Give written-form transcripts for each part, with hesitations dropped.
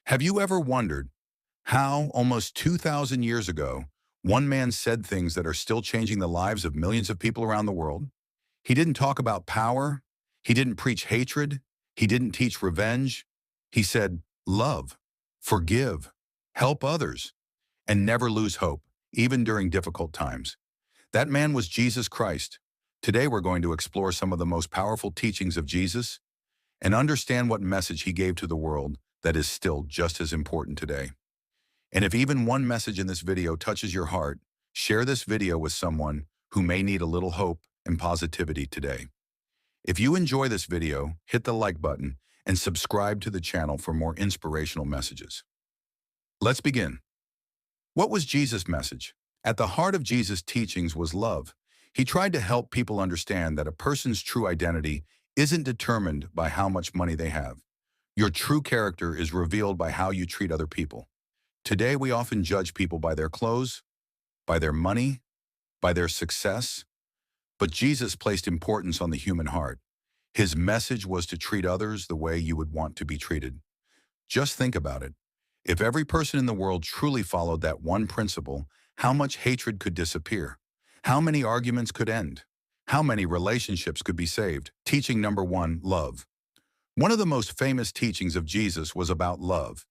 Have you ever wondered how, almost 2,000 years ago, one man said things that are still changing the lives of millions of people around the world? He didn't talk about power. He didn't preach hatred. He didn't teach revenge. He said, love, forgive, help others, and never lose hope, even during difficult times. That man was Jesus Christ. Today we're going to explore some of the most powerful teachings of Jesus and understand what message he gave to the world that is still just as important today. And if even one message in this video touches your heart, share this video with someone who may need a little hope and positivity today. If you enjoy this video, hit the like button and subscribe to the channel for more inspirational messages. Let's begin. What was Jesus' message? At the heart of Jesus' teachings was love. He tried to help people understand that a person's true identity isn't determined by how much money they have. Your true character is revealed by how you treat other people. Today, we often judge people by their clothes, by their money, by their success. But Jesus placed importance on the human heart. His message was to treat others the way you would want to be treated. Just think about it. If every person in the world truly followed that one principle, how much hatred could disappear? How many arguments could end? How many relationships could be saved? Teaching number 1, love. One of the most famous teachings of Jesus was about love.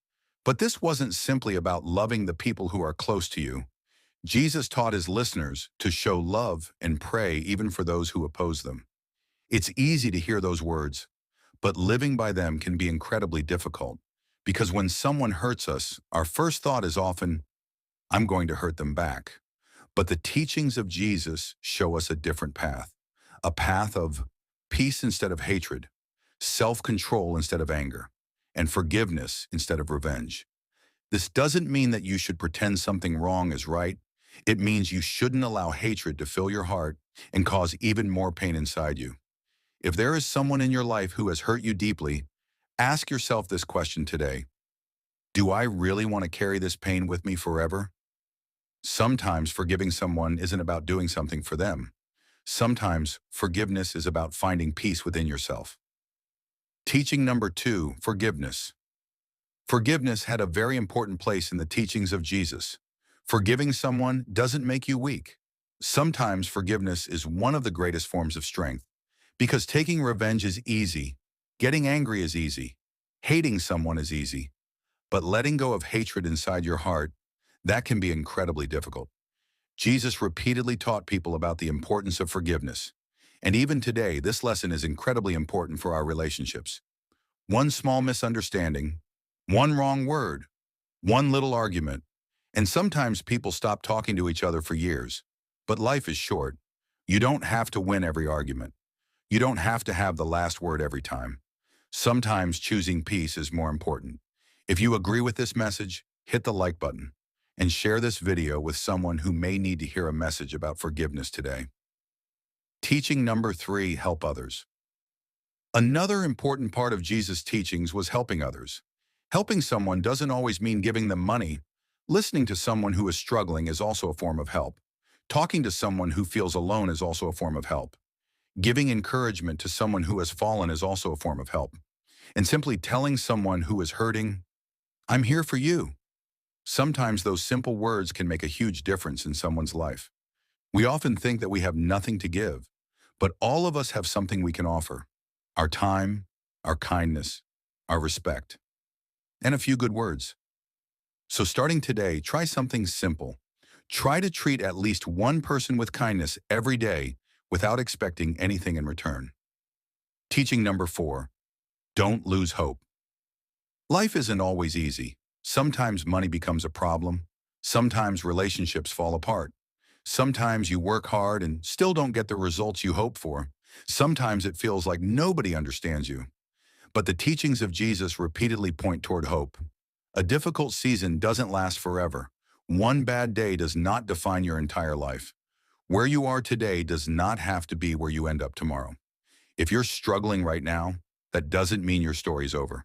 But this wasn't simply about loving the people who are close to you. Jesus taught his listeners to show love and pray even for those who oppose them. It's easy to hear those words, but living by them can be incredibly difficult, because when someone hurts us, our first thought is often, I'm going to hurt them back. But the teachings of Jesus show us a different path, a path of peace instead of hatred, self-control instead of anger, and forgiveness instead of revenge. This doesn't mean that you should pretend something wrong is right. It means you shouldn't allow hatred to fill your heart and cause even more pain inside you. If there is someone in your life who has hurt you deeply, ask yourself this question today. Do I really want to carry this pain with me forever? Sometimes forgiving someone isn't about doing something for them. Sometimes forgiveness is about finding peace within yourself. Teaching number 2, forgiveness. Forgiveness had a very important place in the teachings of Jesus. Forgiving someone doesn't make you weak. Sometimes forgiveness is one of the greatest forms of strength, because taking revenge is easy, getting angry is easy, hating someone is easy, but letting go of hatred inside your heart, that can be incredibly difficult. Jesus repeatedly taught people about the importance of forgiveness. And even today, this lesson is incredibly important for our relationships. One small misunderstanding, one wrong word, one little argument, and sometimes people stop talking to each other for years. But life is short. You don't have to win every argument. You don't have to have the last word every time. Sometimes choosing peace is more important. If you agree with this message, hit the like button and share this video with someone who may need to hear a message about forgiveness today. Teaching number 3, help others. Another important part of Jesus' teachings was helping others. Helping someone doesn't always mean giving them money. Listening to someone who is struggling is also a form of help. Talking to someone who feels alone is also a form of help. Giving encouragement to someone who has fallen is also a form of help. And simply telling someone who is hurting, I'm here for you. Sometimes those simple words can make a huge difference in someone's life. We often think that we have nothing to give, but all of us have something we can offer. Our time, our kindness, our respect, and a few good words. So starting today, try something simple. Try to treat at least one person with kindness every day without expecting anything in return. Teaching number 4, don't lose hope. Life isn't always easy. Sometimes money becomes a problem. Sometimes relationships fall apart. Sometimes you work hard and still don't get the results you hope for. Sometimes it feels like nobody understands you. But the teachings of Jesus repeatedly point toward hope. A difficult season doesn't last forever. One bad day does not define your entire life. Where you are today does not have to be where you end up tomorrow. If you're struggling right now, that doesn't mean your story's over.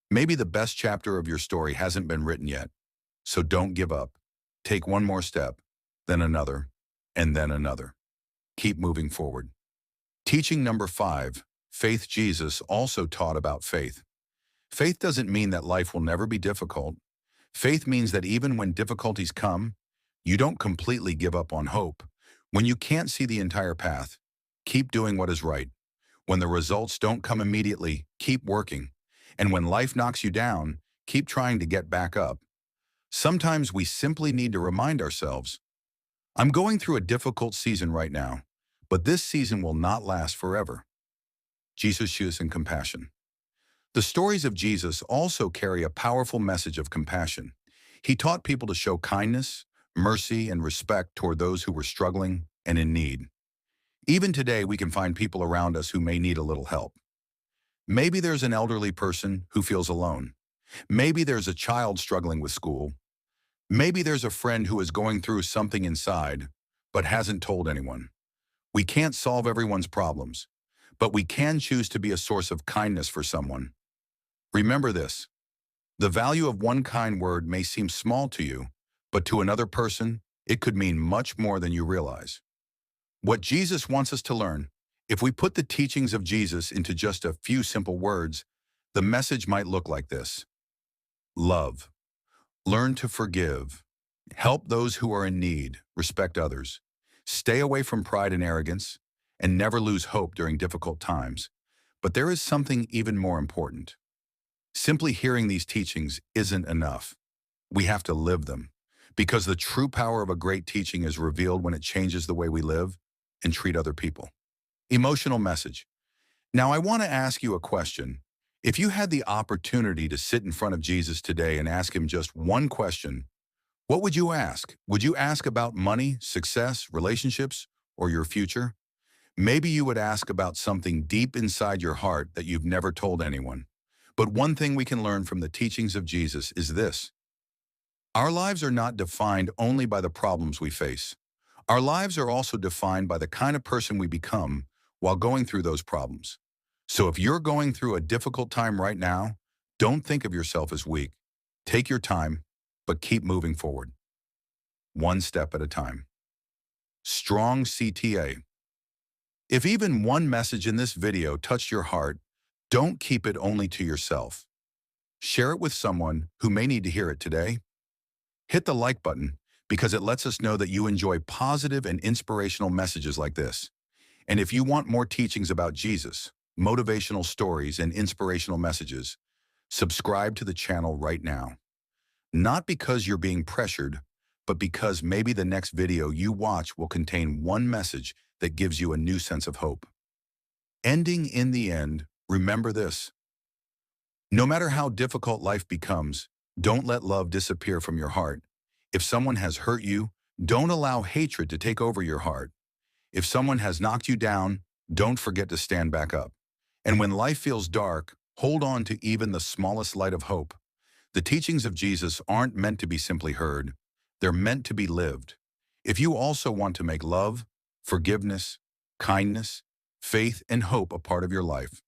Maybe the best chapter of your story hasn't been written yet. So don't give up. Take one more step, then another, and then another. Keep moving forward. Teaching number 5, faith. Jesus also taught about faith. Faith doesn't mean that life will never be difficult. Faith means that even when difficulties come, you don't completely give up on hope. When you can't see the entire path, keep doing what is right. When the results don't come immediately, keep working. And when life knocks you down, keep trying to get back up. Sometimes we simply need to remind ourselves, I'm going through a difficult season right now, but this season will not last forever. Jesus shows in compassion. The stories of Jesus also carry a powerful message of compassion. He taught people to show kindness, mercy, and respect toward those who were struggling and in need. Even today, we can find people around us who may need a little help. Maybe there's an elderly person who feels alone. Maybe there's a child struggling with school. Maybe there's a friend who is going through something inside, but hasn't told anyone. We can't solve everyone's problems, but we can choose to be a source of kindness for someone. Remember this: the value of one kind word may seem small to you, but to another person, it could mean much more than you realize. What Jesus wants us to learn: if we put the teachings of Jesus into just a few simple words, the message might look like this. Love. Learn to forgive. Help those who are in need. Respect others. Stay away from pride and arrogance, and never lose hope during difficult times. But there is something even more important. Simply hearing these teachings isn't enough. We have to live them, because the true power of a great teaching is revealed when it changes the way we live and treat other people. Emotional message. Now, I want to ask you a question. If you had the opportunity to sit in front of Jesus today and ask him just one question, what would you ask? Would you ask about money, success, relationships, or your future? Maybe you would ask about something deep inside your heart that you've never told anyone. But one thing we can learn from the teachings of Jesus is this: our lives are not defined only by the problems we face. Our lives are also defined by the kind of person we become while going through those problems. So if you're going through a difficult time right now, don't think of yourself as weak. Take your time, but keep moving forward. One step at a time. Strong CTA. If even one message in this video touched your heart, don't keep it only to yourself. Share it with someone who may need to hear it today. Hit the like button because it lets us know that you enjoy positive and inspirational messages like this. And if you want more teachings about Jesus, motivational stories, and inspirational messages, subscribe to the channel right now. Not because you're being pressured, but because maybe the next video you watch will contain one message that gives you a new sense of hope. Ending in the end, remember this: no matter how difficult life becomes, don't let love disappear from your heart. If someone has hurt you, don't allow hatred to take over your heart. If someone has knocked you down, don't forget to stand back up. And when life feels dark, hold on to even the smallest light of hope. The teachings of Jesus aren't meant to be simply heard. They're meant to be lived. If you also want to make love, forgiveness, kindness, faith, and hope a part of your life,